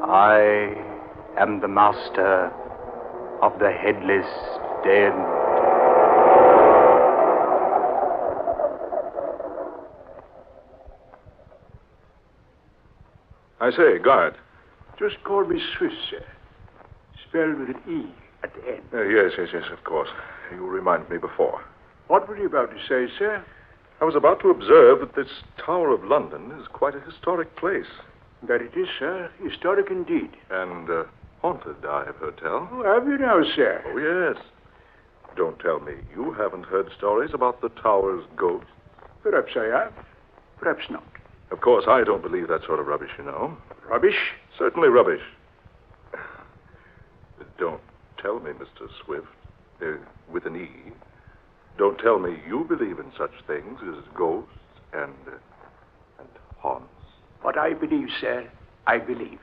I am the master of the Headless Dead. I say, guard. Just call me Swiss, sir. Spelled with an E at the end. Yes, of course. You reminded me before. What were you about to say, sir? I was about to observe that this Tower of London is quite a historic place. That it is, sir. Historic indeed. And haunted, I have heard tell. Oh, have you now, sir? Oh, yes. Don't tell me you haven't heard stories about the Tower's ghost. Perhaps I have. Perhaps not. Of course, I don't believe that sort of rubbish, you know. Rubbish? Certainly rubbish. Don't tell me, Mr. Swift, with an E. Don't tell me you believe in such things as ghosts and haunts. What I believe, sir, I believe.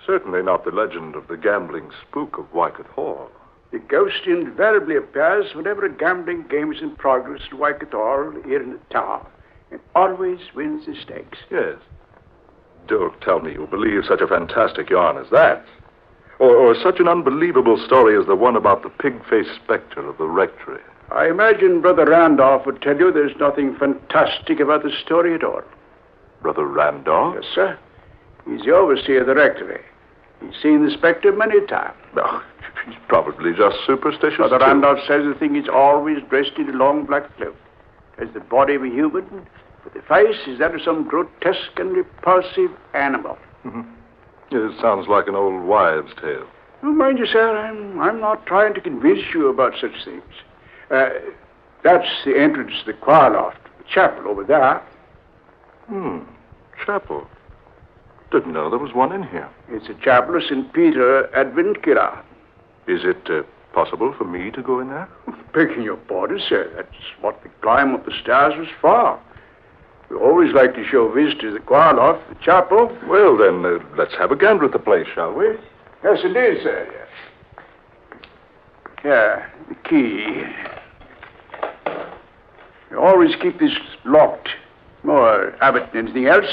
Certainly not the legend of the gambling spook of Wycott Hall. The ghost invariably appears whenever a gambling game is in progress at Wycott Hall here in the tower, and always wins the stakes. Yes. Don't tell me you believe such a fantastic yarn as that. Or such an unbelievable story as the one about the pig-faced specter of the rectory. I imagine Brother Randolph would tell you there's nothing fantastic about the story at all. Brother Randolph? Yes, sir. He's the overseer of the rectory. He's seen the specter many times. Oh, he's probably just superstitious. Brother Randolph says the thing is always dressed in a long black cloak. Has the body of a human, but the face is that of some grotesque and repulsive animal. Mm-hmm. It sounds like an old wives' tale. Oh, mind you, sir, I'm not trying to convince you about such things. That's the entrance to the choir loft, the chapel over there. Chapel. Didn't know there was one in here. It's a chapel of St. Peter ad Vincula. Is it possible for me to go in there? Begging your pardon, sir, that's what the climb up the stairs was for. We always like to show visitors the choir loft, the chapel. Well, then, let's have a gander at the place, shall we? Yes, indeed, sir, yes. Here, the key. You always keep this locked. More habit than anything else.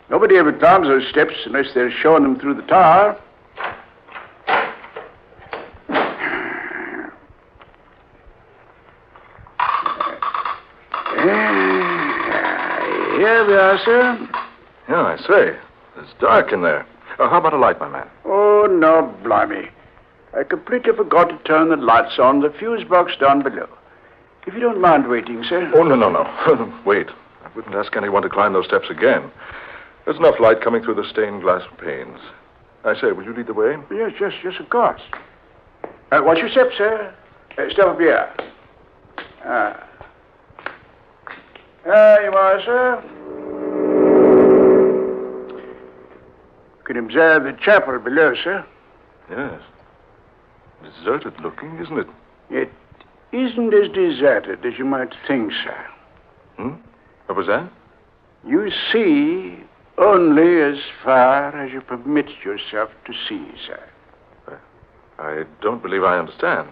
Nobody ever climbs those steps unless they're showing them through the tower. Here we are, sir. Yeah, I say. It's dark in there. How about a light, my man? Oh, no, blimey. I completely forgot to turn the lights on the fuse box down below. If you don't mind waiting, sir. Oh, no. Wait. I wouldn't ask anyone to climb those steps again. There's enough light coming through the stained glass panes. I say, will you lead the way? Yes, of course. Watch your step, sir. Step up here. There you are, sir. You can observe the chapel below, sir. Yes. Deserted looking, isn't it? It isn't as deserted as you might think, sir. What was that? You see only as far as you permit yourself to see, sir. I don't believe I understand.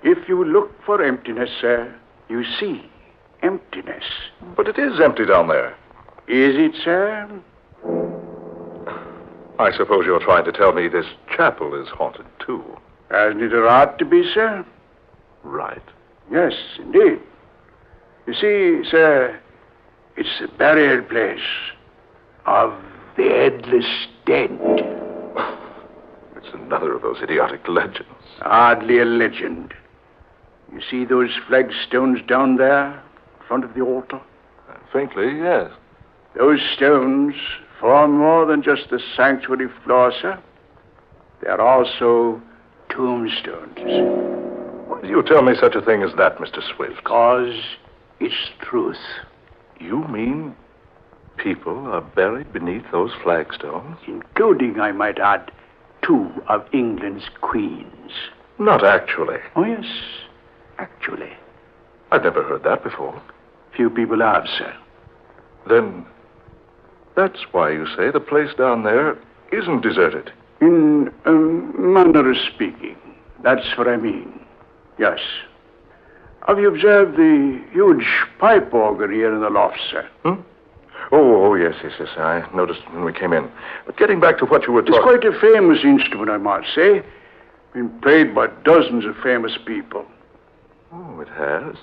If you look for emptiness, sir, you see emptiness. But it is empty down there. Is it, sir? I suppose you're trying to tell me this chapel is haunted, too. Hasn't it a right to be, sir? Right. Yes, indeed. You see, sir, it's the burial place of the Headless Dead. It's another of those idiotic legends. Hardly a legend. You see those flagstones down there in front of the altar? Faintly, yes. Those stones form more than just the sanctuary floor, sir. They're also tombstones. Why do you tell me such a thing as that, Mr. Swift? Because it's truth. You mean people are buried beneath those flagstones? Including, I might add, 2 of England's queens. Not actually. Oh, yes, actually. I've never heard that before. Few people have, sir. Then that's why you say the place down there isn't deserted. In a manner of speaking, that's what I mean. Yes. Have you observed the huge pipe organ here in the loft, sir? Oh, yes. I noticed when we came in. But getting back to what you were talking... It's quite a famous instrument, I might say. Been played by dozens of famous people. Oh, it has?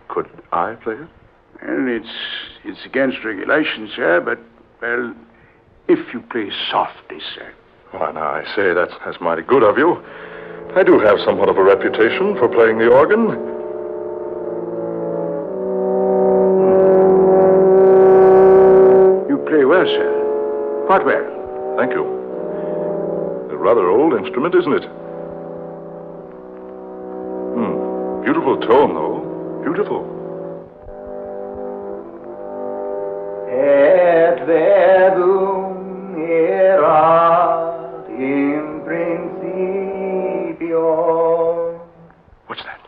Could I play it? Well, it's against regulations, sir, but, well, if you play softly, sir. Why, now, I say, that's mighty good of you. I do have somewhat of a reputation for playing the organ. You play well, sir. Quite well. Thank you. A rather old instrument, isn't it? Beautiful tone, though. Beautiful. Et verbum erat in principio. What's that?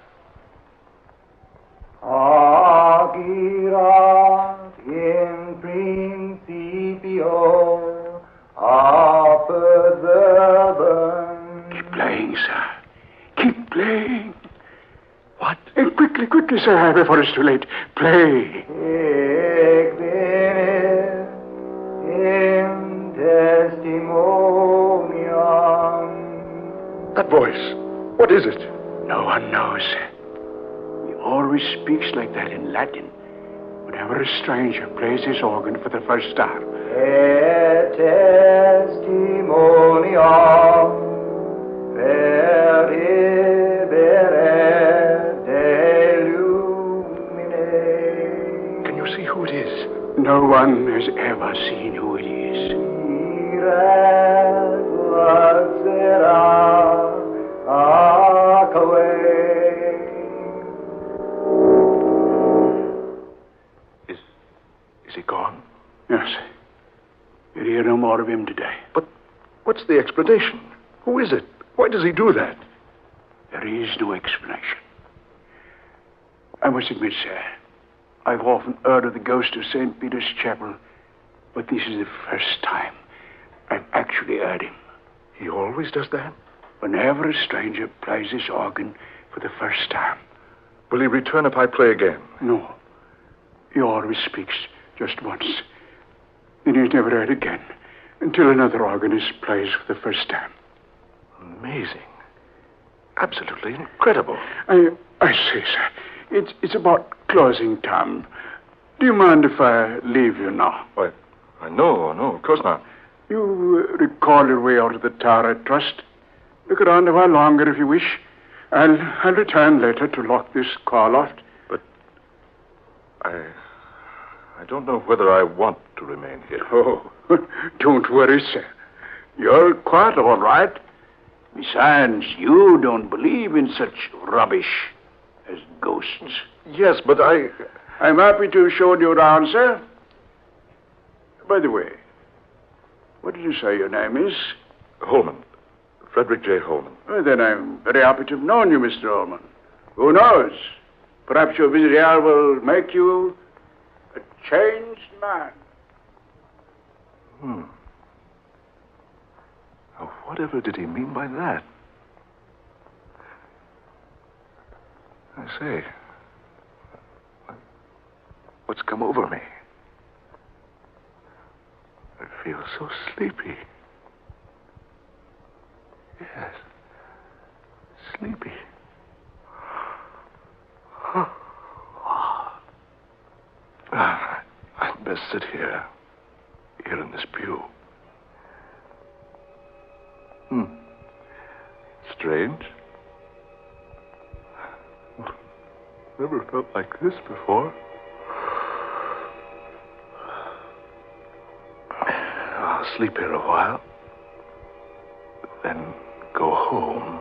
Hac erat in principio apud verbum. Keep playing, sir. Keep playing. What? Quickly, sir, before it's too late. Play. Hic venit in testimonium. That voice. What is it? No one knows. He always speaks like that in Latin whenever a stranger plays his organ for the first time. Et testimonium veribere delumine. Can you see who it is? No one has ever seen who it is. Is he gone? Yes. You'll hear no more of him today. But what's the explanation? Who is it? Why does he do that? There is no explanation. I must admit, sir, I've often heard of the ghost of St. Peter's Chapel, but this is the first time I've actually heard him. He always does that? Whenever a stranger plays his organ for the first time. Will he return if I play again? No. He always speaks just once. Then he's never heard again until another organist plays for the first time. Amazing. Absolutely incredible. I say, sir, it's about closing time. Do you mind if I leave you now? Why, no, of course not. You recall your way out of the tower, I trust. Look around a while longer if you wish. I'll return later to lock this car loft. But I don't know whether I want to remain here. Oh, don't worry, sir. You're quite all right. Besides, you don't believe in such rubbish as ghosts. Yes, but I'm happy to show you around, sir. By the way, what did you say your name is? Holman. Frederick J. Holman. Well, then I'm very happy to have known you, Mr. Holman. Who knows? Perhaps your visit here will make you a changed man. Now, whatever did he mean by that? I say, what's come over me? I feel so sleepy. Yes, sleepy. I'd best sit here in this pew. Strange. Never felt like this before. I'll sleep here a while, then go home.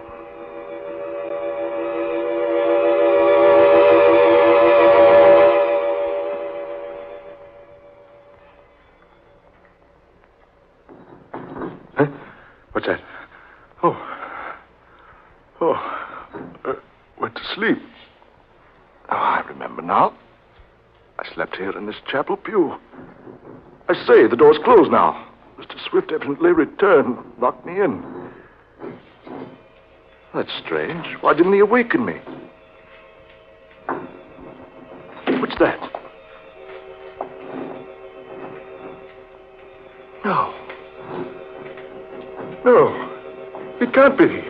What's that? Went to sleep. Oh, I remember now. I slept here in this chapel pew. I say, the door's closed now. Mr. Swift evidently returned, locked me in. That's strange. Why didn't he awaken me? What's that? No. No. It can't be.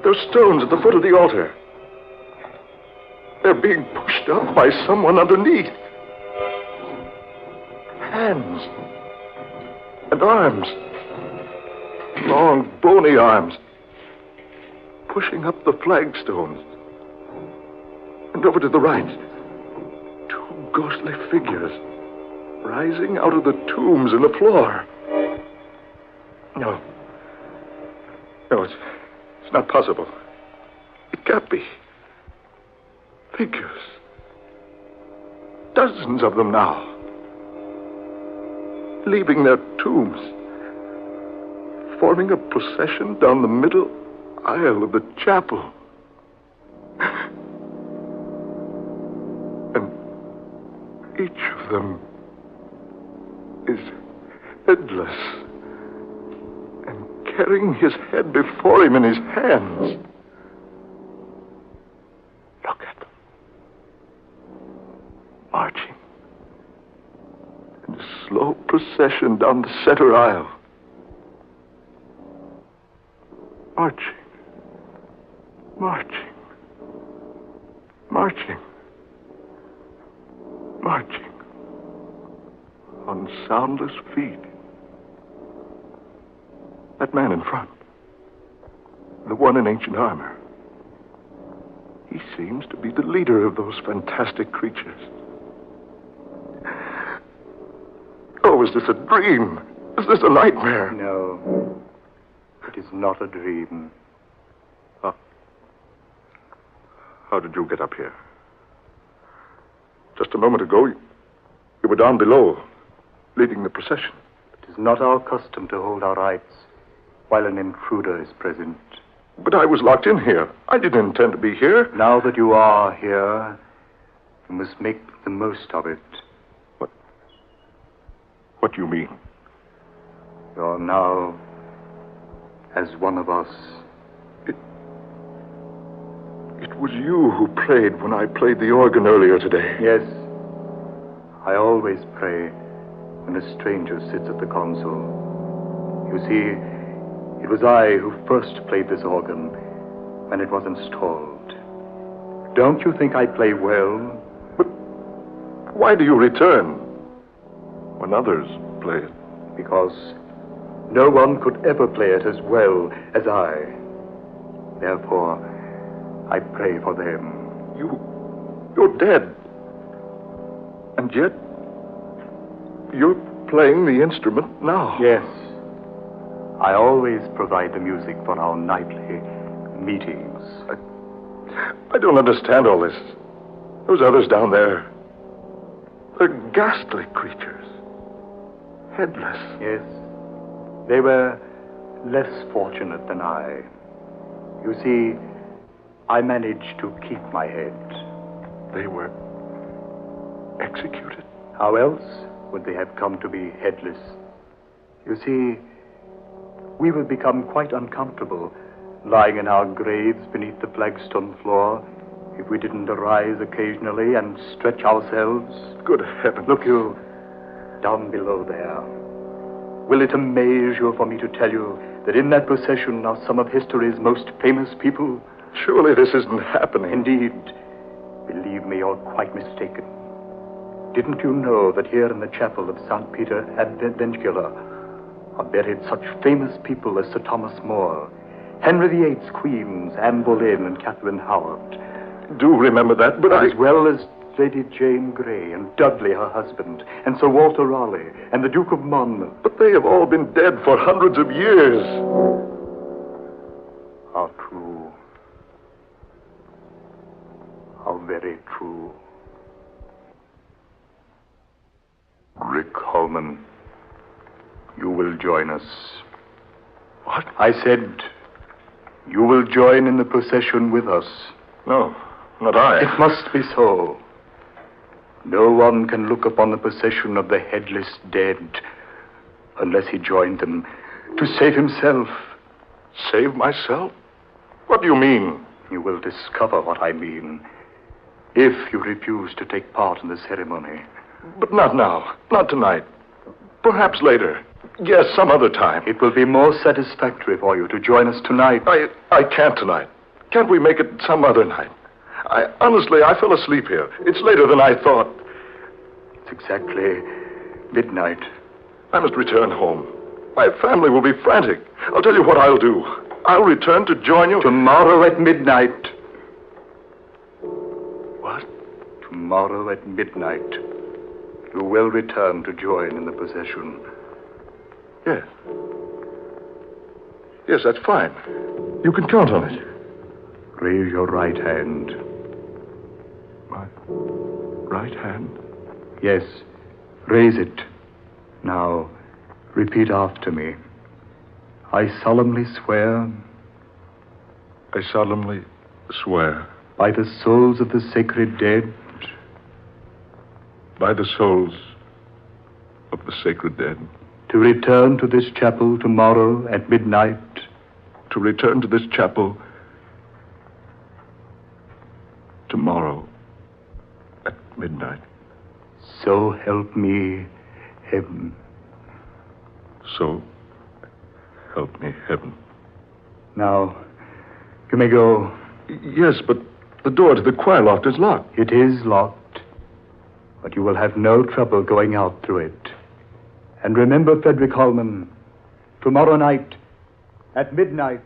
Those stones at the foot of the altar. They're being pushed up by someone underneath. Hands. And arms. Long, bony arms. Pushing up the flagstones. And over to the right. Two ghostly figures. Rising out of the tombs in the floor. No. No, it's not possible. It can't be. Figures. Dozens of them now. Leaving their tombs. Forming a procession down the middle aisle of the chapel. And each of them is headless and carrying his head before him in his hands. Look at them. Marching in a slow procession down the center aisle. Marching. Marching. Marching. Marching. On soundless feet. That man in front. The one in ancient armor. He seems to be the leader of those fantastic creatures. Oh, is this a dream? Is this a nightmare? No. It is not a dream. How did you get up here? Just a moment ago, you were down below, leading the procession. It is not our custom to hold our rights while an intruder is present. But I was locked in here. I didn't intend to be here. Now that you are here, you must make the most of it. What do you mean? You're now as one of us. It was you who prayed when I played the organ earlier today. Yes. I always pray when a stranger sits at the console. You see, it was I who first played this organ when it was installed. Don't you think I play well? But why do you return when others play it? Because no one could ever play it as well as I. Therefore, I pray for them. You're dead. And yet, you're playing the instrument now. Yes. I always provide the music for our nightly meetings. I don't understand all this. Those others down there, they're ghastly creatures. Headless. Yes. They were less fortunate than I. You see, I managed to keep my head. They were executed? How else would they have come to be headless? You see, we would become quite uncomfortable lying in our graves beneath the flagstone floor if we didn't arise occasionally and stretch ourselves. Good heavens. Look, you, down below there. Will it amaze you for me to tell you that in that procession are some of history's most famous people? Surely this isn't happening. Indeed. Believe me, you're quite mistaken. Didn't you know that here in the chapel of St. Peter ad Ventula are buried such famous people as Sir Thomas More, Henry VIII's queens, Anne Boleyn and Catherine Howard? Do remember that, but as well as Lady Jane Grey and Dudley, her husband, and Sir Walter Raleigh, and the Duke of Monmouth. But they have all been dead for hundreds of years. How true. How very true. Rick Holman, you will join us. What? I said, you will join in the procession with us. No, not I. It must be so. No one can look upon the procession of the Headless Dead unless he joined them to save himself. Save myself? What do you mean? You will discover what I mean if you refuse to take part in the ceremony. But not now. Not tonight. Perhaps later. Yes, some other time. It will be more satisfactory for you to join us tonight. I can't tonight. Can't we make it some other night? Honestly, I fell asleep here. It's later than I thought. It's exactly midnight. I must return home. My family will be frantic. I'll tell you what I'll do. I'll return to join you. Tomorrow at midnight. What? Tomorrow at midnight. You will return to join in the procession. Yes. Yes, that's fine. You can count on it. Raise your right hand. My right hand? Yes, raise it. Now, repeat after me. I solemnly swear. I solemnly swear. By the souls of the sacred dead. By the souls of the sacred dead. To return to this chapel tomorrow at midnight. To return to this chapel tomorrow at midnight. So help me, heaven. So help me, heaven. Now, you may go. Yes, but the door to the choir loft is locked. It is locked, but you will have no trouble going out through it. And remember, Frederick Holman, tomorrow night at midnight.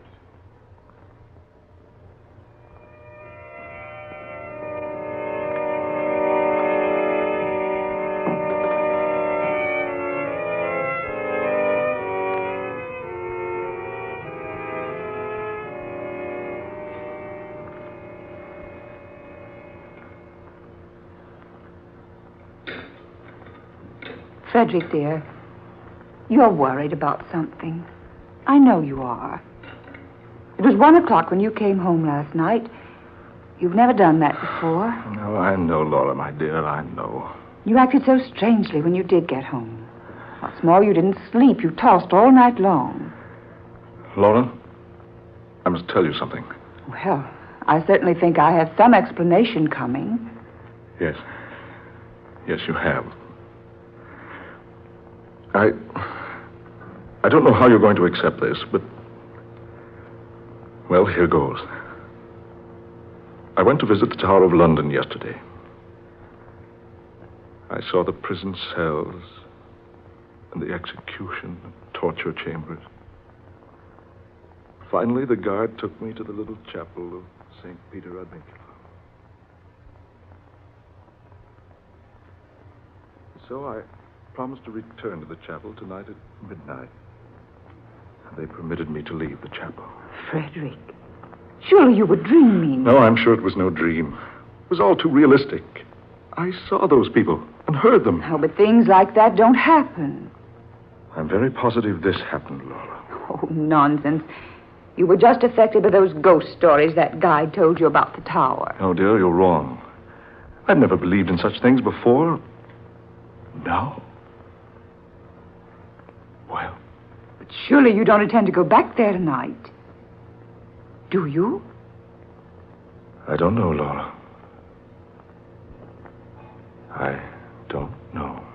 Frederick, dear, you're worried about something. I know you are. It was 1 o'clock when you came home last night. You've never done that before. No, I know, Laura, my dear, I know. You acted so strangely when you did get home. What's more, you didn't sleep. You tossed all night long. Laura, I must tell you something. Well, I certainly think I have some explanation coming. Yes. Yes, you have. I don't know how you're going to accept this, but... Well, here goes. I went to visit the Tower of London yesterday. I saw the prison cells and the execution and torture chambers. Finally, the guard took me to the little chapel of St. Peter Advincula. So I promised to return to the chapel tonight at midnight. And they permitted me to leave the chapel. Frederick, surely you were dreaming. No, I'm sure it was no dream. It was all too realistic. I saw those people and heard them. Oh, but things like that don't happen. I'm very positive this happened, Laura. Oh, nonsense. You were just affected by those ghost stories that guide told you about the tower. Oh, dear, you're wrong. I've never believed in such things before. Now? Well, But surely you don't intend to go back there tonight. Do you? I don't know, Laura. I don't know.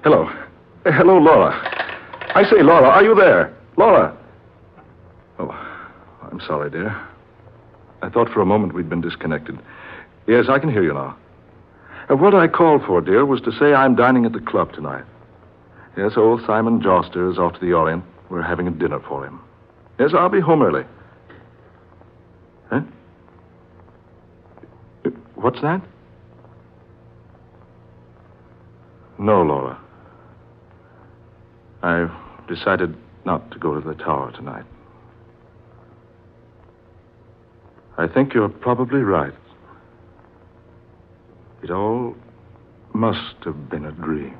Hello. Hello, Laura. I say, Laura, are you there? Laura. Oh, I'm sorry, dear. I thought for a moment we'd been disconnected. Yes, I can hear you now. What I called for, dear, was to say I'm dining at the club tonight. Yes, old Simon Joster is off to the Orient. We're having a dinner for him. Yes, I'll be home early. Huh? What's that? No, Laura. I've decided not to go to the tower tonight. I think you're probably right. It all must have been a dream.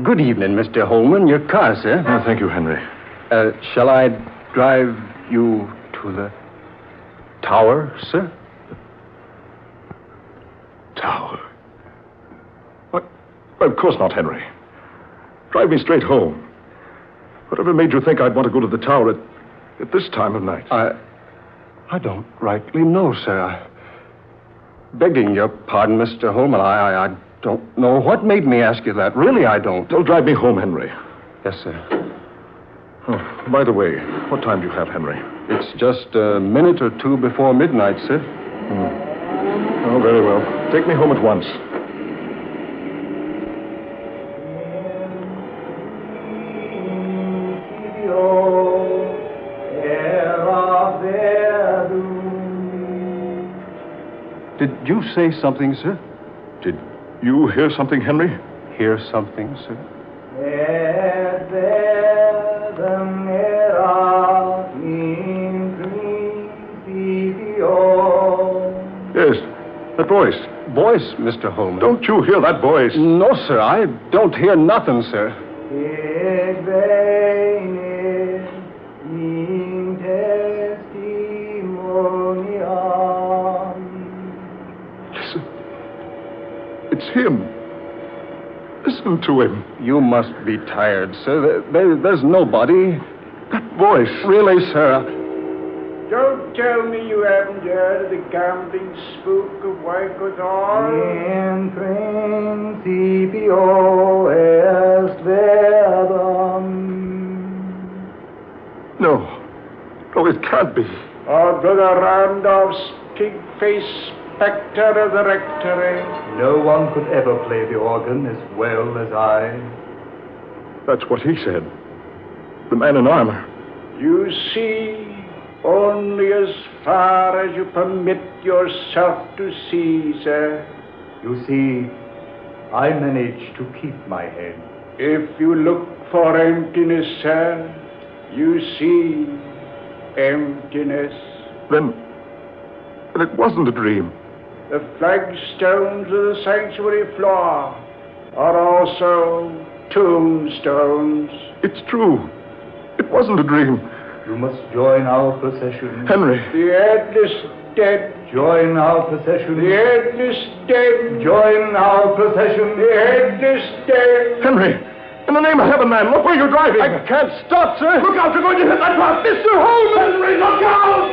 Good evening, Mr. Holman. Your car, sir. Oh, thank you, Henry. Shall I drive you to the tower, sir? Tower? What? Well, of course not, Henry. Drive me straight home. Whatever made you think I'd want to go to the tower at this time of night? I don't rightly know, sir. Begging your pardon, Mr. Holman, I don't know what made me ask you that. Really, I don't. Don't drive me home, Henry. Yes, sir. Oh, by the way, what time do you have, Henry? It's just a minute or two before midnight, sir. Oh, very well. Take me home at once. Did you say something, sir? Did you hear something, Henry? Hear something, sir? Yes, that voice. Voice, Mr. Holman. Don't you hear that voice? No, sir. I don't hear nothing, sir. Listen. It's him. Listen to him. You must be tired, sir. There's nobody. That voice. Really, sir. Don't tell me you haven't heard of the gambling spook of Wycothor. In principio est verbum. No. No, it can't be. Or Brother Randolph's pig-faced spectre of the rectory. No one could ever play the organ as well as I. That's what he said. The man in armor. You see, only as far as you permit yourself to see, sir. You see, I managed to keep my head. If you look for emptiness, sir, you see emptiness. Then it wasn't a dream. The flagstones of the sanctuary floor are also tombstones. It's true. It wasn't a dream. You must join our procession. Henry. The Headless Dead. Join our procession. The Headless Dead. Join our procession. The Headless Dead. Henry. In the name of heaven, man, look where you're driving. I can't stop, sir. Look out, you're going to hit that rock. Mr. Holman! Henry, look out!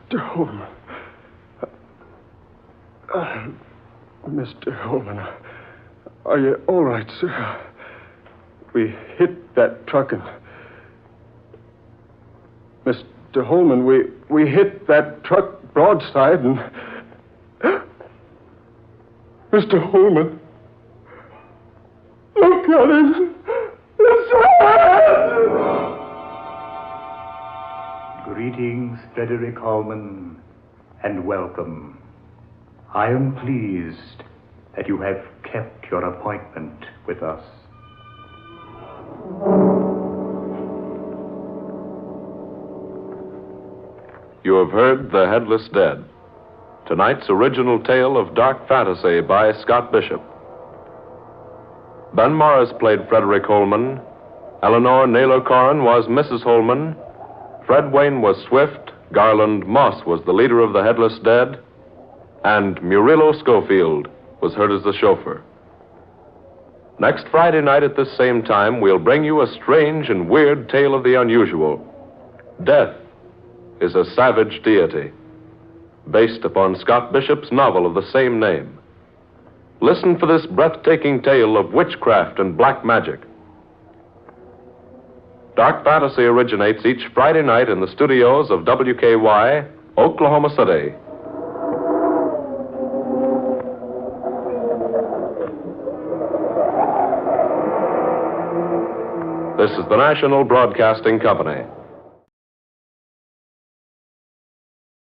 Mr. Holman. Mr. Holman, are you all right, sir? We hit that truck and... Mr. Holman, we hit that truck broadside and... Mr. Holman, look at him. Greetings, Frederick Holman, and welcome. I am pleased that you have kept your appointment with us. You have heard The Headless Dead, tonight's original tale of dark fantasy by Scott Bishop. Ben Morris played Frederick Holman, Eleanor Naylor Corrin was Mrs. Holman, Fred Wayne was Swift, Garland Moss was the leader of the Headless Dead, and Murillo Schofield was heard as the chauffeur. Next Friday night at this same time, we'll bring you a strange and weird tale of the unusual. Death is a savage deity, based upon Scott Bishop's novel of the same name. Listen for this breathtaking tale of witchcraft and black magic. Dark Fantasy originates each Friday night in the studios of WKY, Oklahoma City. This is the National Broadcasting Company.